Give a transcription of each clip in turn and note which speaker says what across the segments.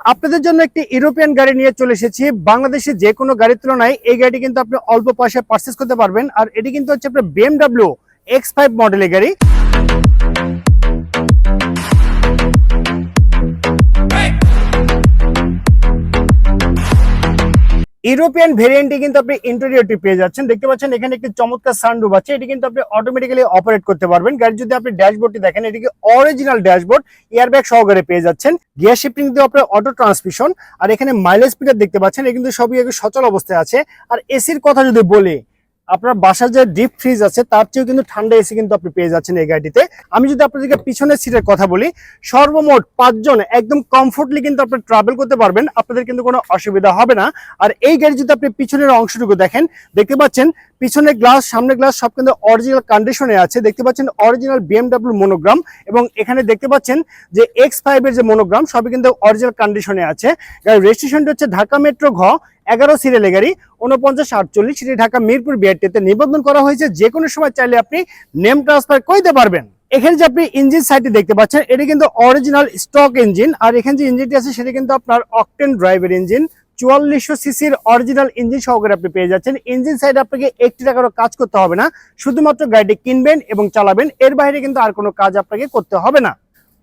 Speaker 1: আপনাদের জন্য একটি ইউরোপিয়ান গাড়ি নিয়ে চলে এসেছি। বাংলাদেশে যে কোনো গাড়ির তুলনায় এই গাড়িটি কিন্তু আপনি অল্প পয়সায় পারচেজ করতে পারবেন। আর এটি কিন্তু হচ্ছে আপনার BMW X5 মডেলের গাড়ি। ইউরোপিয়ান ভেরিয়েন্টে কিন্তু আপনি ইন্টেরিয়রটি পেয়ে যাচ্ছেন। দেখতে পাচ্ছেন এখানে একটি চমৎকার সানরুফ আছে, এটি কিন্তু আপনি অটোমেটিক্যালি অপারেট করতে পারবেন। গাড়ি যদি আপনি ড্যাশবোর্ডটি দেখেন, এটিকে অরিজিনাল ড্যাশবোর্ড এয়ারব্যাগ সহকারে পেয়ে যাচ্ছেন। গিয়ার শিফটিং দিয়ে আপনার অটো ট্রান্সমিশন। আর এখানে মাইলেজ মিটার দেখতে পাচ্ছেন, এটা কিন্তু সবই সচল অবস্থায় আছে। আর এসির কথা যদি বলি, আপনার বাসার যে ডিপ ফ্রিজ আছে তার চেয়েও কিন্তু ঠান্ডা এসি কিন্তু আপনি পেয়ে যাচ্ছেন এই গাড়িটিতে। আমি যদি আপনাদেরকে পিছনের সিটের কথা বলি, সর্বমোট 5 জন একদম কমফোর্টলি কিন্তু আপনি ট্রাভেল করতে পারবেন, আপনাদের কিন্তু কোনো অসুবিধা হবে না। আর এই গাড়ি যদি আপনি পিছনের অংশটুকু দেখেন, দেখতে পাচ্ছেন পিছনের গ্লাস, সামনের গ্লাস সব কিন্তু অরিজিনাল কন্ডিশনে আছে। দেখতে পাচ্ছেন অরিজিনাল BMW মনোগ্রাম, এবং এখানে দেখতে পাচ্ছেন যে X5 এর যে মনোগ্রাম সবই কিন্তু অরিজিনাল কন্ডিশনে আছে। গাড়ির রেজিস্ট্রেশনটি হচ্ছে ঢাকা মেট্রো ঘ 11 সিরিয়ালের গাড়ি 4948, সেটি ঢাকা মিরপুর বিআরটিতে নিবন্ধন করা হয়েছে। যে কোনো সময় চাইলে আপনি নেম ট্রান্সফার করতে পারবেন। এখানে যে আপনি ইঞ্জিন সাইডটি দেখতে পাচ্ছেন, এটি কিন্তু অরিজিনাল স্টক ইঞ্জিন। আর এখানে যে ইঞ্জিনটি আছে সেটি কিন্তু আপনার অকটেন ড্রাইভের ইঞ্জিন, 4400 সিসির অরিজিনাল ইঞ্জিন সহকারে আপনি পেয়ে যাচ্ছেন। ইঞ্জিন সাইডে আপনাকে 1 টাকারও কাজ করতে হবে না, শুধুমাত্র গাড়িটি কিনবেন এবং চালাবেন, এর বাইরে কিন্তু আর কোনো কাজ আপনাকে করতে হবে না।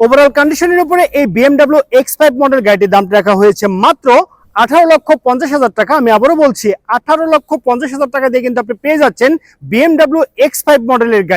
Speaker 1: ওভারঅল কন্ডিশনের উপরে এই BMW X5 মডেল গাড়িটির দাম রাখা হয়েছে মাত্র 18,50,000 টাকা। আমি আবারও বলছি, 18,50,000 টাকা দিয়ে কিন্তু আপনি পেয়ে যাচ্ছেন BMW X5 মডেলের গাড়ি।